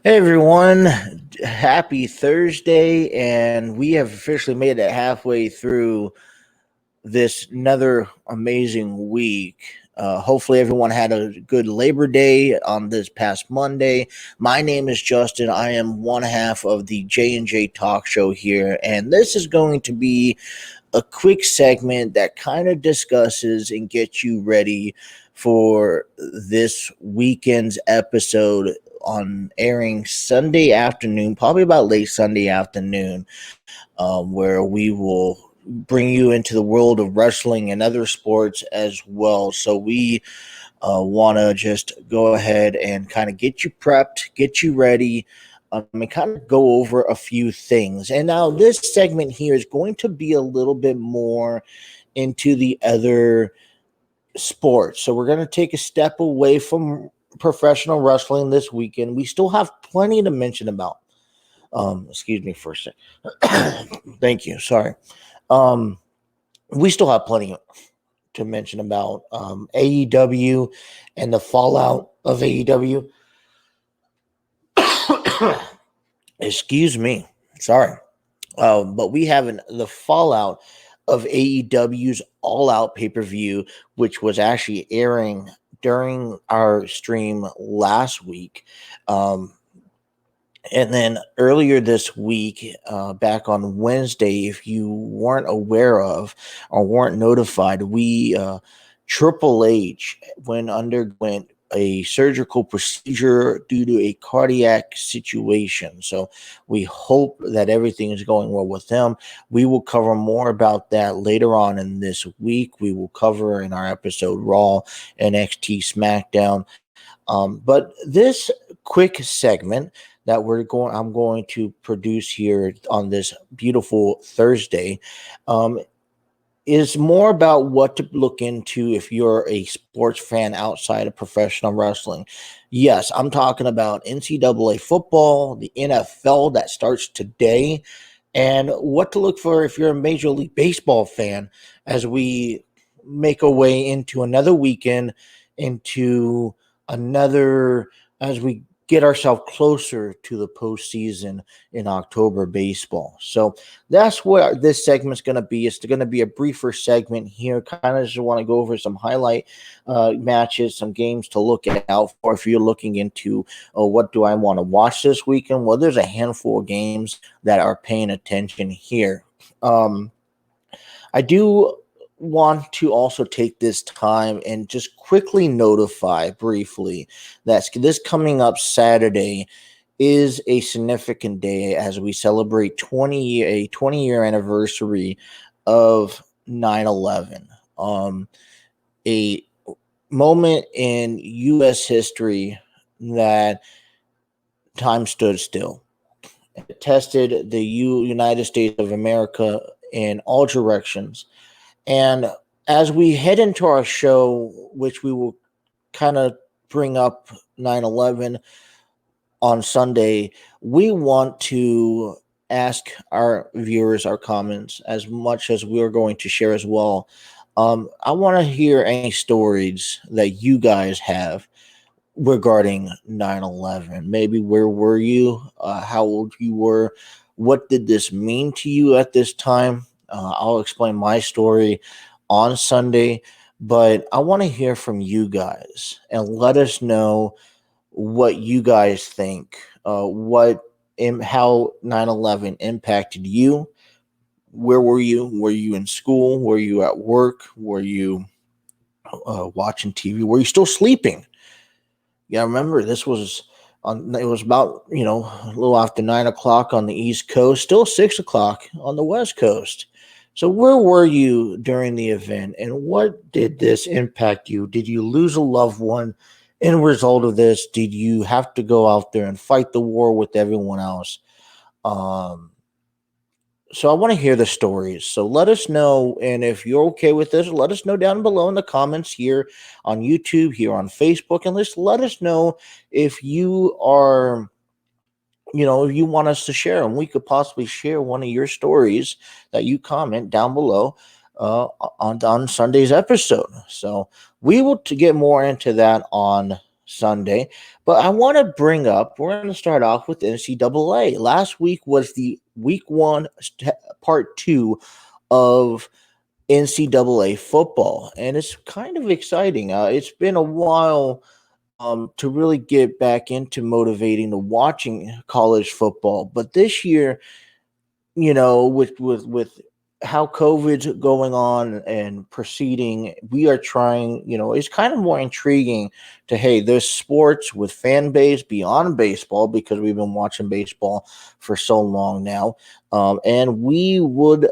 Hey everyone, happy Thursday, and we have officially made it halfway through this another amazing week. Hopefully, everyone had a good Labor Day on this past Monday. My name is Justin. I am one half of the J&J Talk Show here, and this is going to be a quick segment that kind of discusses and gets you ready for this weekend's episode on airing Sunday afternoon, probably about late Sunday afternoon, where we will bring you into the world of wrestling and other sports as well. So we want to just go ahead and kind of get you prepped, get you ready, and kind of go over a few things. And now this segment here is going to be a little bit more into the other sports. So we're going to take a step away from professional wrestling this weekend. We still have plenty to mention about. Excuse me for a second. Thank you. Sorry. We still have plenty to mention about AEW and the fallout of AEW. Excuse me. Sorry. But we have the fallout of AEW's All Out pay-per-view, which was actually airing during our stream last week. And then earlier this week, back on Wednesday, if you weren't aware of or weren't notified, Triple H underwent a surgical procedure due to a cardiac situation. So we hope that everything is going well with him. We will cover more about that later on in this week. We will cover in our episode Raw, NXT, SmackDown. But this quick segment that I'm going to produce here on this beautiful Thursday, is more about what to look into if you're a sports fan outside of professional wrestling. Yes, I'm talking about NCAA football, the NFL that starts today, and what to look for if you're a Major League Baseball fan as we make our way into another weekend, as we get ourselves closer to the postseason in October baseball. So that's what this segment's going to be. It's going to be a briefer segment here. Kind of just want to go over some highlight matches, some games to look out for if you're looking into what do I want to watch this weekend. Well, there's a handful of games that are paying attention here. I do want to also take this time and just quickly notify briefly that this coming up Saturday is a significant day as we celebrate 20-year anniversary of 9/11. A moment in U.S. history that time stood still. It tested the United States of America in all directions. And as we head into our show, which we will kind of bring up 9/11 on Sunday, we want to ask our viewers our comments as much as we're going to share as well. I want to hear any stories that you guys have regarding 9/11. Maybe where were you? How old you were? What did this mean to you at this time? I'll explain my story on Sunday, but I want to hear from you guys and let us know what you guys think. How 9/11 impacted you. Where were you? Were you in school? Were you at work? Were you watching TV? Were you still sleeping? Yeah, remember this was on. It was about a little after 9 o'clock on the East Coast, still 6 o'clock on the West Coast. So where were you during the event, and what did this impact you? Did you lose a loved one in a result of this? Did you have to go out there and fight the war with everyone else? So I want to hear the stories. So let us know. And if you're okay with this, let us know down below in the comments here on YouTube, here on Facebook. And let us know if you are, if you want us to share them. We could possibly share one of your stories that you comment down below on Sunday's episode. So we will get more into that on Sunday. But I want to bring up, we're going to start off with NCAA. Last week was the week one, part two of NCAA football, and it's kind of exciting. It's been a while to really get back into motivating to watching college football, but this year, with how COVID's going on and proceeding, we are trying. It's kind of more intriguing to, hey, there's sports with fan base beyond baseball because we've been watching baseball for so long now, and we would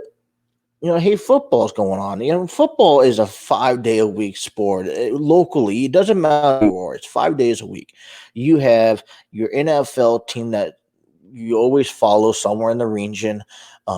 hey, football's going on. Football is a 5 day a week sport. Locally, it doesn't matter who you are, it's 5 days a week. You have your NFL team that you always follow somewhere in the region.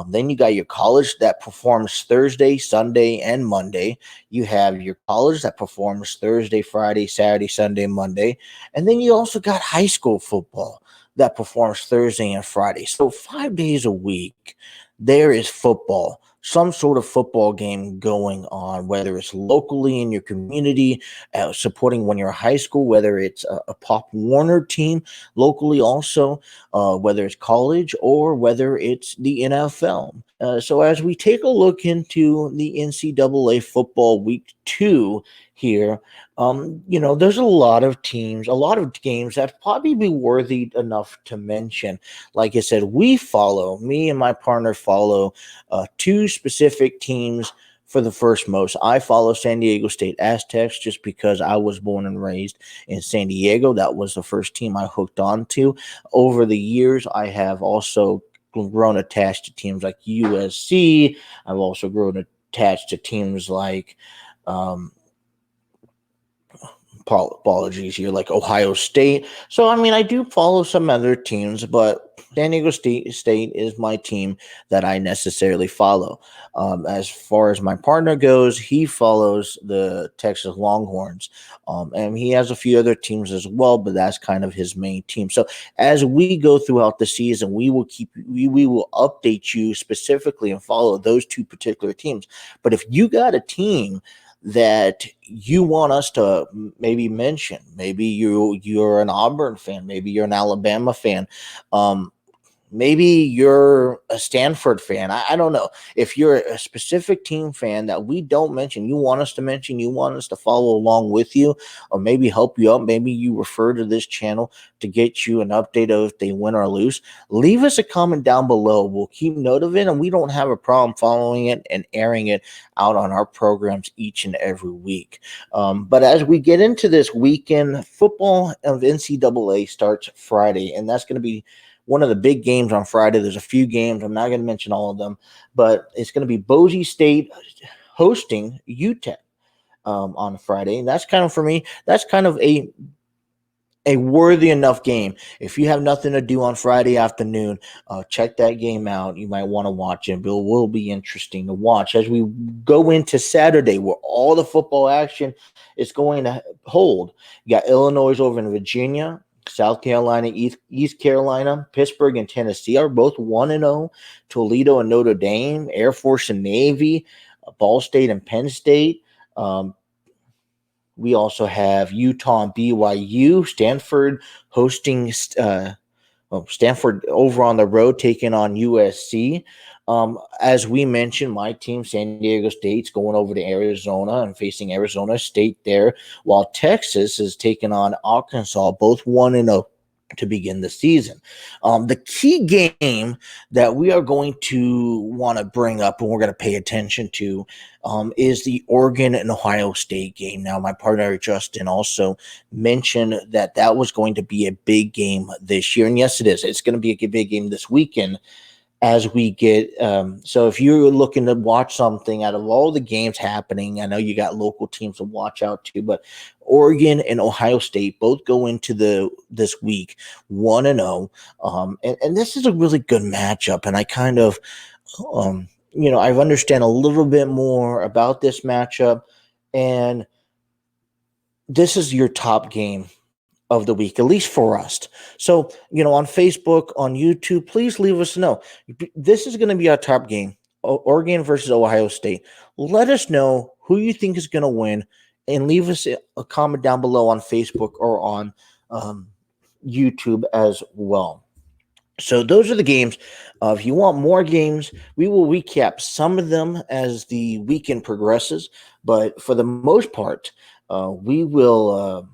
Then you got your college that performs Thursday, Sunday, and Monday. You have your college that performs Thursday, Friday, Saturday, Sunday, Monday. And then you also got high school football that performs Thursday and Friday. So 5 days a week, there is football, some sort of football game going on, whether it's locally in your community, supporting when you're high school, whether it's a Pop Warner team locally also, whether it's college or whether it's the NFL. So as we take a look into the NCAA football week two here, there's a lot of teams, a lot of games that probably be worthy enough to mention. Like I said, me and my partner follow two specific teams for the first most. I follow San Diego State Aztecs just because I was born and raised in San Diego. That was the first team I hooked on to. Over the years, I have also grown attached to teams like USC. I've also grown attached to teams like apologies here, like Ohio State. So, I do follow some other teams, but San Diego State is my team that I necessarily follow. As far as my partner goes, he follows the Texas Longhorns, and he has a few other teams as well, but that's kind of his main team. So, as we go throughout the season, we will update you specifically and follow those two particular teams. But if you got a team that you want us to maybe mention, maybe you're an Auburn fan, maybe you're an Alabama fan, maybe you're a Stanford fan. I don't know. If you're a specific team fan that we don't mention, you want us to mention, you want us to follow along with you, or maybe help you out, maybe you refer to this channel to get you an update of if they win or lose, leave us a comment down below. We'll keep note of it, and we don't have a problem following it and airing it out on our programs each and every week. But as we get into this weekend, football of NCAA starts Friday, and that's going to be one of the big games on Friday. There's a few games. I'm not going to mention all of them, but it's going to be Boise State hosting UTEP on Friday. And that's kind of, for me, that's kind of a worthy enough game. If you have nothing to do on Friday afternoon, check that game out. You might want to watch it. It will be interesting to watch as we go into Saturday, where all the football action is going to hold. You got Illinois over in Virginia. South Carolina, East Carolina, Pittsburgh, and Tennessee are both 1-0. Toledo and Notre Dame, Air Force and Navy, Ball State and Penn State. We also have Utah and BYU, Stanford hosting Stanford over on the road taking on USC. As we mentioned, my team, San Diego State's going over to Arizona and facing Arizona State there, while Texas is taking on Arkansas, both 1-0 to begin the season. The key game that we are going to want to bring up and we're going to pay attention to is the Oregon and Ohio State game. Now, my partner Justin also mentioned that was going to be a big game this year. And yes, it is. It's going to be a big game this weekend. As we get, so if you're looking to watch something out of all the games happening, I know you got local teams to watch out to, but Oregon and Ohio State both go into this week 1-0, and this is a really good matchup. And I kind of, I understand a little bit more about this matchup, and this is your top game of the week, at least for us. So, on Facebook, on YouTube, please leave us know. This is going to be our top game, Oregon versus Ohio State. Let us know who you think is going to win and leave us a comment down below on Facebook or on YouTube as well. So those are the games. If you want more games, we will recap some of them as the weekend progresses. But for the most part, we will.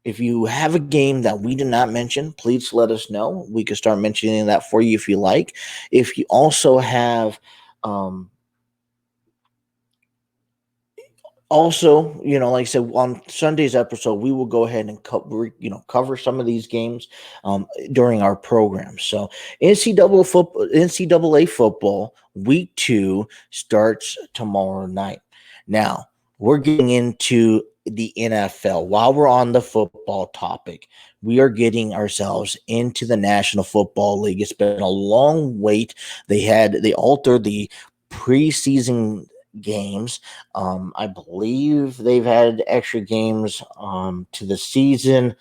If you have a game that we did not mention, please let us know. We can start mentioning that for you if you like. If you also have also, like I said, on Sunday's episode, we will go ahead and cover some of these games during our program. So NCAA football week 2 starts tomorrow night. Now we're getting into the NFL. While we're on the football topic, we are getting ourselves into the National Football League. It's been a long wait. They altered the preseason games. I believe they've had extra games to the season.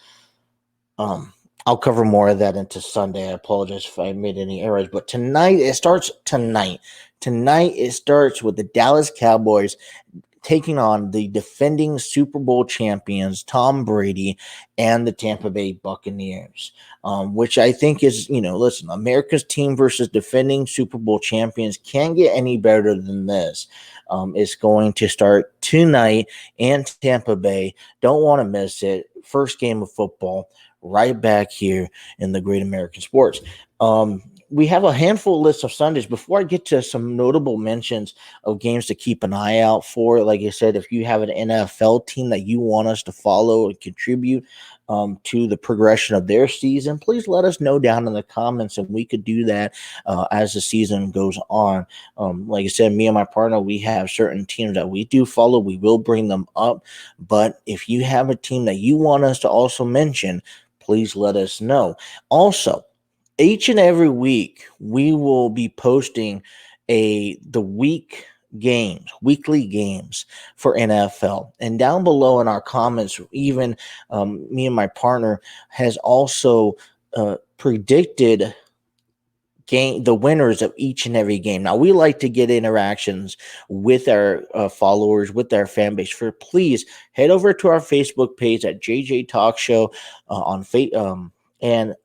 I'll cover more of that into Sunday. I apologize if I made any errors, but it starts tonight. Tonight it starts with the Dallas Cowboys taking on the defending Super Bowl champions, Tom Brady, and the Tampa Bay Buccaneers, which I think is, listen, America's team versus defending Super Bowl champions can't get any better than this. It's going to start tonight in Tampa Bay. Don't want to miss it. First game of football right back here in the Great American Sports. We have a handful list of Sundays. Before I get to some notable mentions of games to keep an eye out for, like I said, if you have an NFL team that you want us to follow and contribute to the progression of their season, please let us know down in the comments, and we could do that as the season goes on. Like I said, me and my partner, we have certain teams that we do follow. We will bring them up, but if you have a team that you want us to also mention, please let us know. Also, each and every week, we will be posting the weekly games for NFL. And down below in our comments, even me and my partner has also predicted the winners of each and every game. Now, we like to get interactions with our followers, with our fan base. Please head over to our Facebook page at J&J Talk Show on Facebook, and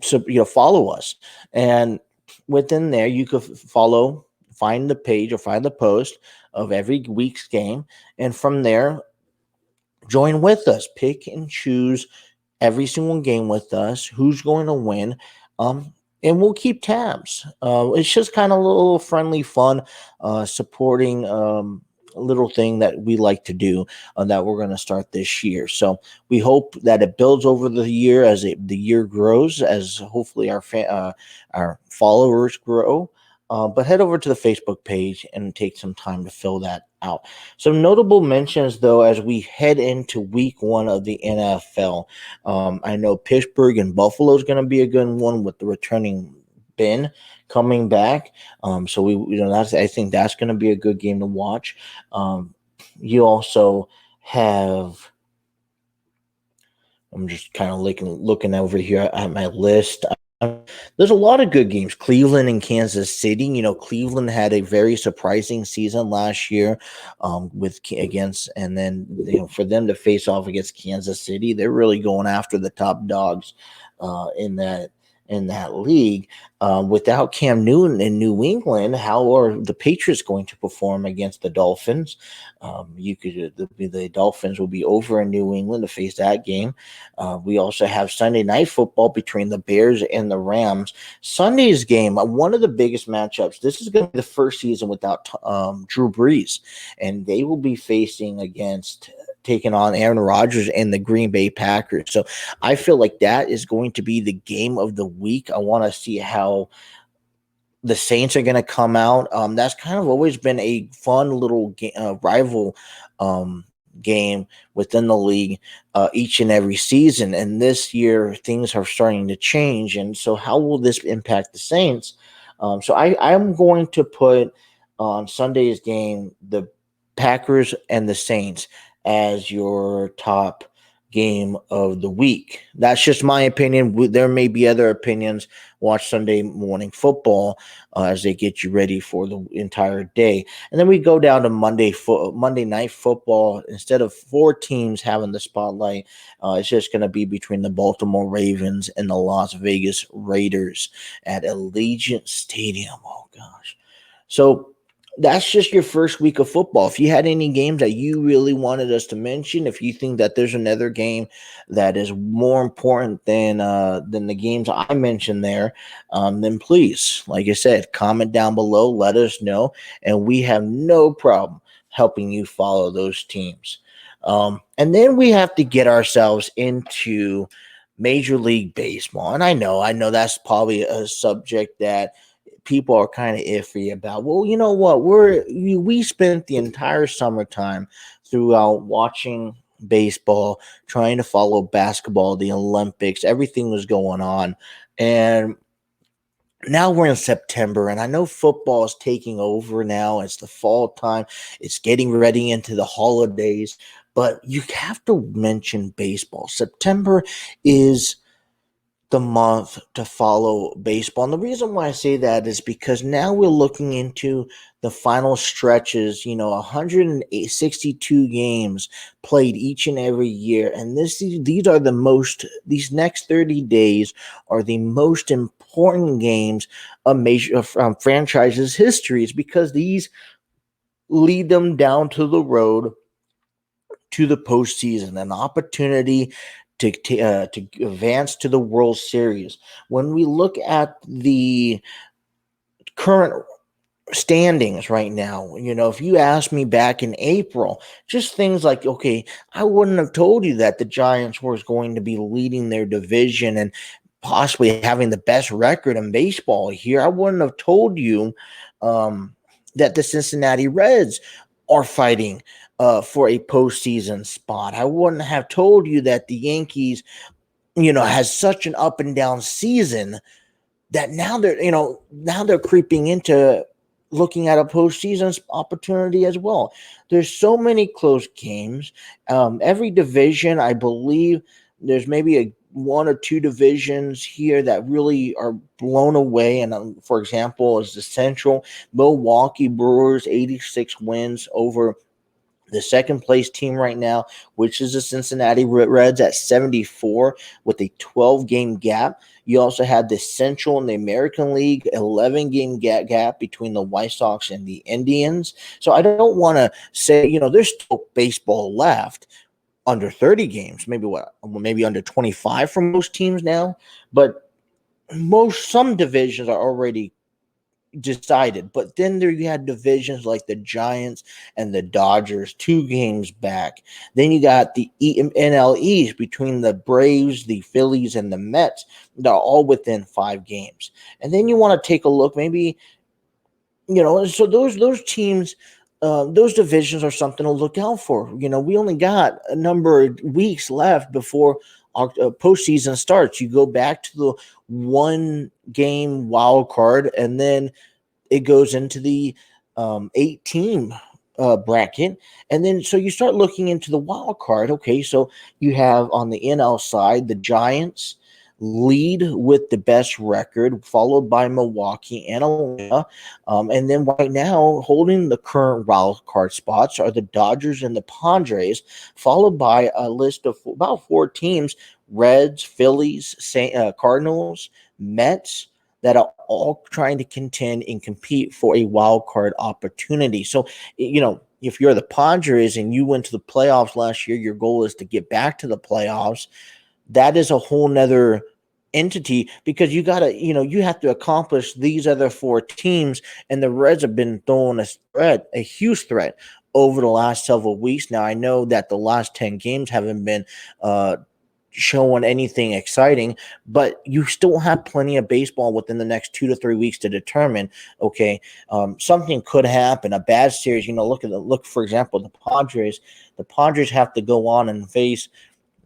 so follow us, and within there you could find the page or find the post of every week's game, and from there join with us, pick and choose every single game with us, who's going to win, and we'll keep tabs. It's just kind of a little friendly fun, supporting little thing that we like to do, that we're going to start this year. So we hope that it builds over the year as the year grows, as hopefully our followers grow. But head over to the Facebook page and take some time to fill that out. Some notable mentions, though, as we head into week 1 of the NFL. I know Pittsburgh and Buffalo is going to be a good one with the returning Ben coming back. So I think that's going to be a good game to watch. You also have, I'm just kind of looking over here at my list. There's a lot of good games. Cleveland and Kansas City. Cleveland had a very surprising season last year, and then for them to face off against Kansas City, they're really going after the top dogs in that league. Without Cam Newton in New England, how are the Patriots going to perform against the Dolphins? The Dolphins will be over in New England to face that game. We also have Sunday Night Football between the Bears and the Rams. Sunday's game, one of the biggest matchups. This is going to be the first season without Drew Brees, and they will be taking on Aaron Rodgers and the Green Bay Packers. So I feel like that is going to be the game of the week. I want to see how the Saints are going to come out. That's kind of always been a fun little rival game within the league each and every season. And this year, things are starting to change. And so how will this impact the Saints? So I'm going to put on Sunday's game the Packers and the Saints as your top game of the week. That's just my opinion. There may be other opinions. Watch Sunday morning football as they get you ready for the entire day, and then we go down to Monday night football. Instead of four teams having the spotlight, it's just going to be between the Baltimore Ravens and the Las Vegas Raiders at Allegiant Stadium. Oh gosh, so that's just your first week of football. If you had any games that you really wanted us to mention, if you think that there's another game that is more important than the games I mentioned there, then please, like I said, comment down below, let us know, and we have no problem helping you follow those teams. And then we have to get ourselves into Major League Baseball, and I know that's probably a subject that people are kind of iffy about. Well, you know what? We spent the entire summertime throughout watching baseball, trying to follow basketball, the Olympics, everything was going on. And now we're in September, and I know football is taking over now. It's the fall time, it's getting ready into the holidays, but you have to mention baseball. September is the month to follow baseball. And the reason why I say that is because now we're looking into the final stretches, 162 games played each and every year. And these next 30 days are the most important games of major franchises' histories, because these lead them down to the road to the postseason, an opportunity to advance to the World Series. When we look at the current standings right now, if you asked me back in April, just things like, okay, I wouldn't have told you that the Giants were going to be leading their division and possibly having the best record in baseball here. I wouldn't have told you that the Cincinnati Reds are fighting for a postseason spot. I wouldn't have told you that the Yankees, has such an up and down season that now they're creeping into looking at a postseason opportunity as well. There's so many close games. Every division, I believe, there's maybe one or two divisions here that really are blown away. And for example, is the Central. Milwaukee Brewers, 86 wins over the second place team right now, which is the Cincinnati Reds at 74 with a 12-game gap. You also had the Central in the American League, 11-game gap between the White Sox and the Indians. So I don't want to say, there's still baseball left under 30 games, maybe under 25 for most teams now, but some divisions are already decided. But then there you had divisions like the Giants and the Dodgers 2 games back. Then you got the NL East between the Braves, the Phillies, and the Mets. They're all within 5 games. And then you want to take a look, maybe, so those teams, those divisions are something to look out for. We only got a number of weeks left before postseason starts. You go back to the 1-game wild card, and then it goes into the 8-team bracket. And then so you start looking into the wild card. Okay, so you have on the NL side, the Giants lead with the best record, followed by Milwaukee and Atlanta. And then right now, holding the current wild card spots are the Dodgers and the Padres, followed by a list of about 4 teams: Reds, Phillies, Cardinals, Mets, that are all trying to contend and compete for a wild card opportunity. So, if you're the Padres and you went to the playoffs last year, your goal is to get back to the playoffs. That is a whole nother entity, because you have to accomplish these other 4 teams, and the Reds have been throwing a huge threat over the last several weeks. Now, I know that the last 10 games haven't been showing anything exciting, but you still have plenty of baseball within the next 2 to 3 weeks to determine, okay, something could happen, a bad series. Look, for example, the Padres have to go on and face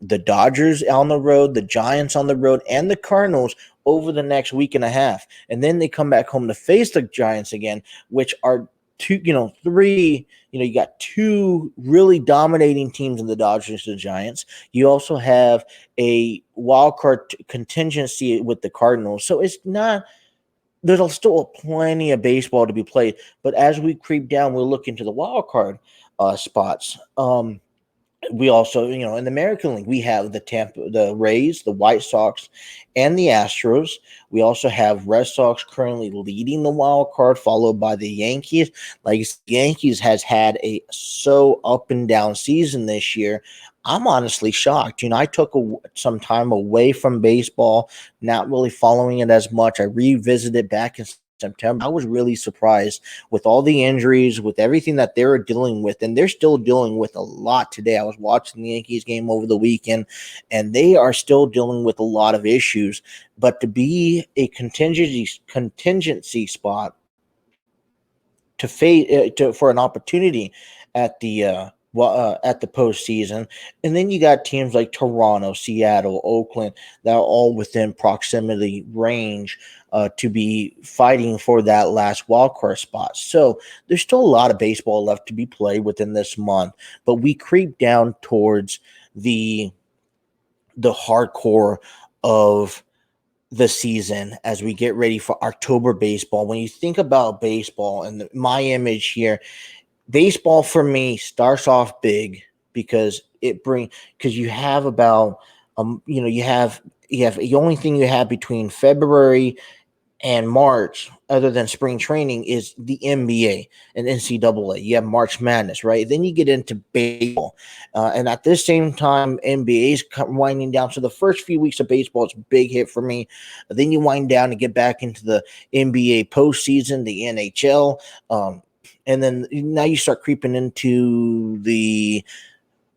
the Dodgers on the road, the Giants on the road, and the Cardinals over the next week and a half. And then they come back home to face the Giants again, which are three. You got two really dominating teams in the Dodgers and the Giants. You also have a wild card contingency with the Cardinals. So it's not. There's still plenty of baseball to be played. But as we creep down, we'll look into the wild card spots. We also, in the American League, we have the Rays, the White Sox, and the Astros. We also have Red Sox currently leading the wild card, followed by the Yankees. Like Yankees has had a so up and down season this year. I'm honestly shocked. I took some time away from baseball, not really following it as much. I revisited back in September. I was really surprised with all the injuries, with everything that they're dealing with, and they're still dealing with a lot today. I was watching the Yankees game over the weekend, and they are still dealing with a lot of issues. But to be a contingency spot for an opportunity at the postseason, and then you got teams like Toronto, Seattle, Oakland that are all within proximity range to be fighting for that last wild card spot. So there's still a lot of baseball left to be played within this month, but we creep down towards the hardcore of the season as we get ready for October baseball. When you think about baseball and my image here, baseball for me starts off big because you have about you have the only thing you have between February and March, other than spring training, is the NBA and NCAA. You have March Madness, right? Then you get into baseball. And at this same time, NBA is winding down. So the first few weeks of baseball is a big hit for me. Then you wind down and get back into the NBA postseason, the NHL. And then now you start creeping into the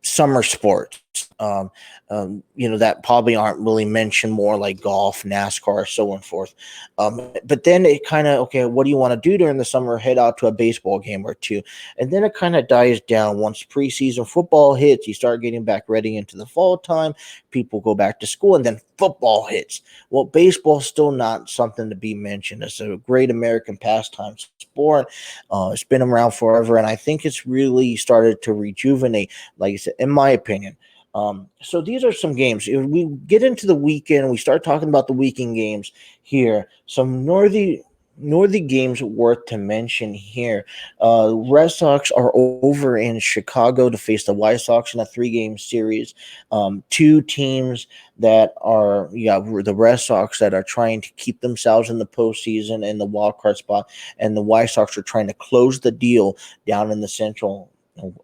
summer sports, that probably aren't really mentioned more, like golf, NASCAR, so on and forth. But then it kind of, okay, what do you want to do during the summer? Head out to a baseball game or two. And then it kind of dies down. Once preseason football hits, you start getting back ready into the fall time. People go back to school, and then football hits. Well, baseball's still not something to be mentioned. It's a great American pastime sport. It's been around forever, and I think it's really started to rejuvenate, like I said, in my opinion. So these are some games. If we get into the weekend, we start talking about the weekend games here. Some northy games worth to mention here. Red Sox are over in Chicago to face the White Sox in a 3-game series. Two teams that are, the Red Sox that are trying to keep themselves in the postseason in the wild card spot, and the White Sox are trying to close the deal down in the Central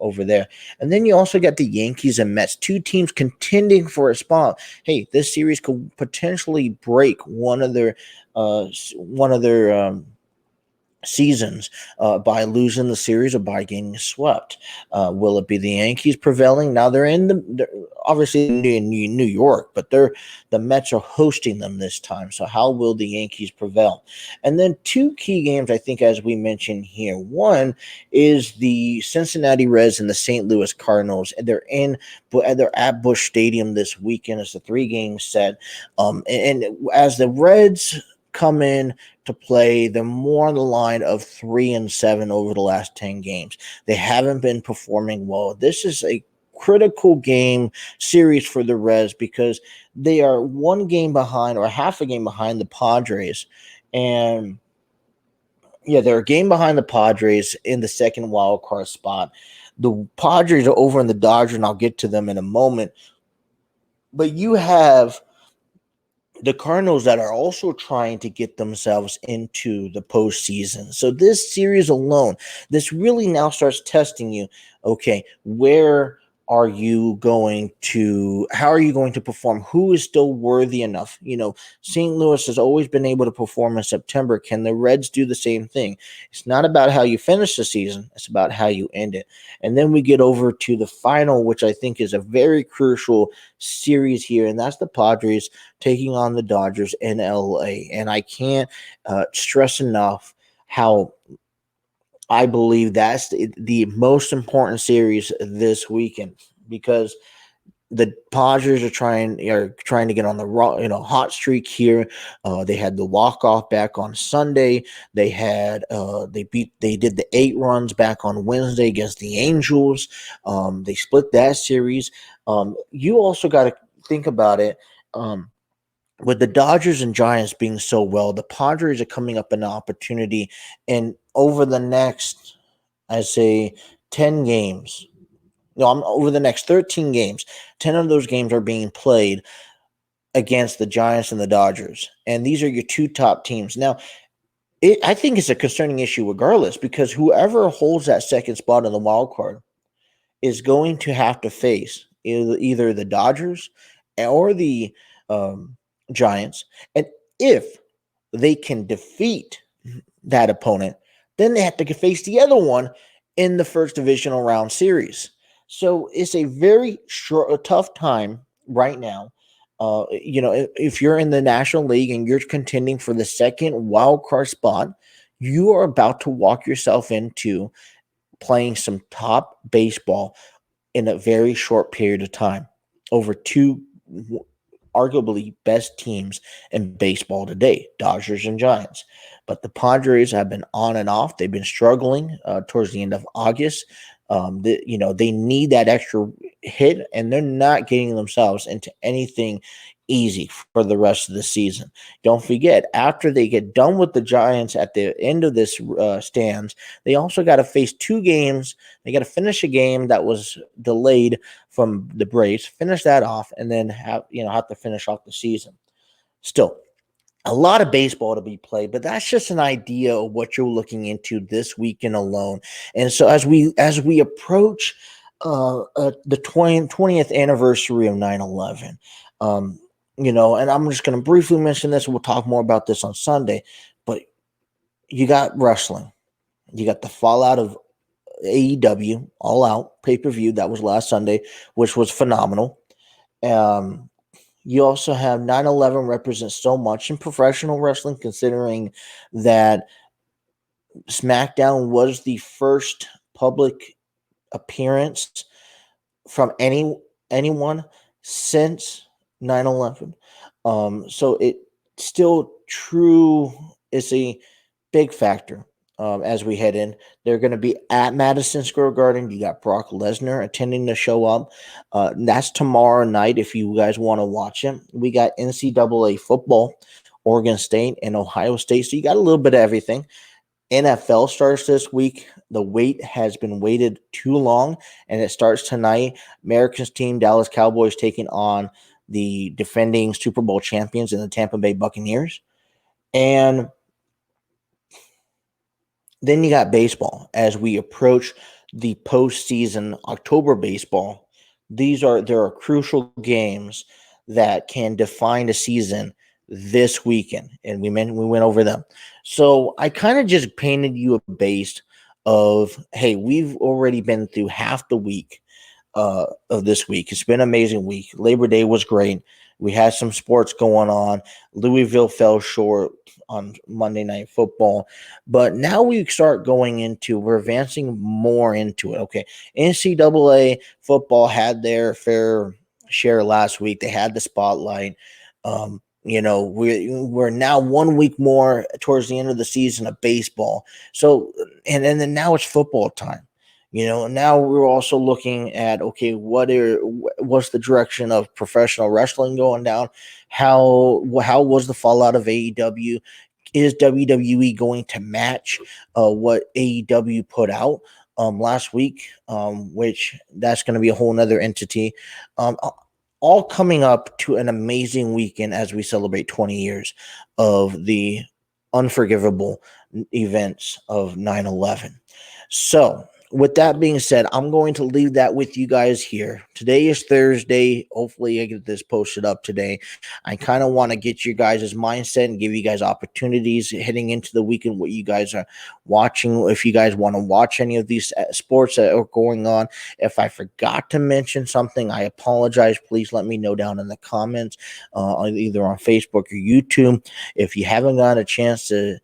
over there. And then you also got the Yankees and Mets, two teams contending for a spot. Hey, this series could potentially break one of their seasons by losing the series or by getting swept. Will it be the Yankees prevailing? Now they're obviously in New York, but the Mets are hosting them this time. So how will the Yankees prevail? And then two key games, I think, as we mentioned here. One is the Cincinnati Reds and the St. Louis Cardinals, and they're at Busch Stadium this weekend. It's a 3-game set. And as the Reds come in to play, they're more on the line of 3-7 over the last 10 games. They haven't been performing well. This is a critical game series for the Reds because they are 1 game behind, or half a game behind, the Padres. And they're a game behind the Padres in the second wild card spot. The Padres are over in the Dodgers, and I'll get to them in a moment. But you have the Cardinals that are also trying to get themselves into the postseason. So this series alone, this really now starts testing you. Okay, how are you going to perform? Who is still worthy enough? St. Louis has always been able to perform in September. Can the Reds do the same thing? It's not about how you finish the season. It's about how you end it. And then we get over to the final, which I think is a very crucial series here, and that's the Padres taking on the Dodgers in LA. And I can't stress enough how I believe that's the most important series this weekend, because the Padres are trying to get on the hot streak here. They had the walk off back on Sunday. They had they did the 8 runs back on Wednesday against the Angels. They split that series. You also got to think about it. With the Dodgers and Giants being so well, the Padres are coming up an opportunity, and over the next, I say, 10 games. No, over the next 13 games, 10 of those games are being played against the Giants and the Dodgers. And these are your 2 top teams. Now, I think it's a concerning issue regardless, because whoever holds that second spot in the wild card is going to have to face either the Dodgers or the Giants. And if they can defeat that opponent, then they have to face the other one in the first divisional round series. So it's a very tough time right now. If you're in the National League and you're contending for the second wild card spot, you are about to walk yourself into playing some top baseball in a very short period of time over 2 arguably best teams in baseball today, Dodgers and Giants. But the Padres have been on and off. They've been struggling towards the end of August. They need that extra hit, and they're not getting themselves into anything easy for the rest of the season. Don't forget, after they get done with the Giants at the end of this stands, they also got to face 2 games. They got to finish a game that was delayed from the Braves, finish that off, and then have to finish off the season. Still, a lot of baseball to be played, but that's just an idea of what you're looking into this weekend alone. And so as we approach the 20th anniversary of 9/11, and I'm just going to briefly mention this. We'll talk more about this on Sunday, but you got wrestling. You got the fallout of AEW All Out pay-per-view that was last Sunday, which was phenomenal. You also have 9/11 represents so much in professional wrestling, considering that SmackDown was the first public appearance from anyone since 9/11. So it still true is a big factor. As we head in, they're going to be at Madison Square Garden. You got Brock Lesnar attending the show up. That's tomorrow night if you guys want to watch it. We got NCAA football, Oregon State and Ohio State. So you got a little bit of everything. NFL starts this week. The wait has been waited too long, and it starts tonight. America's team, Dallas Cowboys, taking on the defending Super Bowl champions in the Tampa Bay Buccaneers. And then you got baseball as we approach the postseason October baseball. There are crucial games that can define a season this weekend, and we went over them. So I kind of just painted you a base of, hey, we've already been through half the week of this week. It's been an amazing week. Labor Day was great. We had some sports going on. Louisville fell short on Monday Night Football. But now we start we're advancing more into it. Okay, NCAA football had their fair share last week. They had the spotlight. We're now 1 week more towards the end of the season of baseball. So, and then now it's football time. Now we're also looking at, okay, what's the direction of professional wrestling going down? How was the fallout of AEW? Is WWE going to match what AEW put out last week? Which that's going to be a whole nother entity. All coming up to an amazing weekend as we celebrate 20 years of the unforgivable events of 9/11. So, with that being said, I'm going to leave that with you guys here. Today is Thursday. Hopefully I get this posted up today. I kind of want to get your guys' mindset and give you guys opportunities heading into the weekend, what you guys are watching. If you guys want to watch any of these sports that are going on. If I forgot to mention something, I apologize. Please let me know down in the comments, either on Facebook or YouTube. If you haven't got a chance to,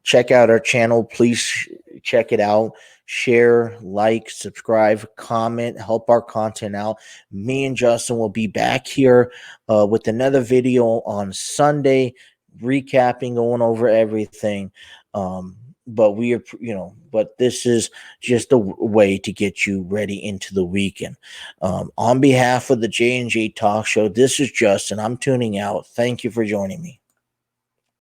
check out our channel, please check it out. share, like, subscribe, comment, help our content out. Me and Justin will be back here with another video on Sunday, recapping, going over everything. But we are, but this is just a way to get you ready into the weekend. On behalf of the J&J Talk Show, this is Justin. I'm tuning out. Thank you for joining me.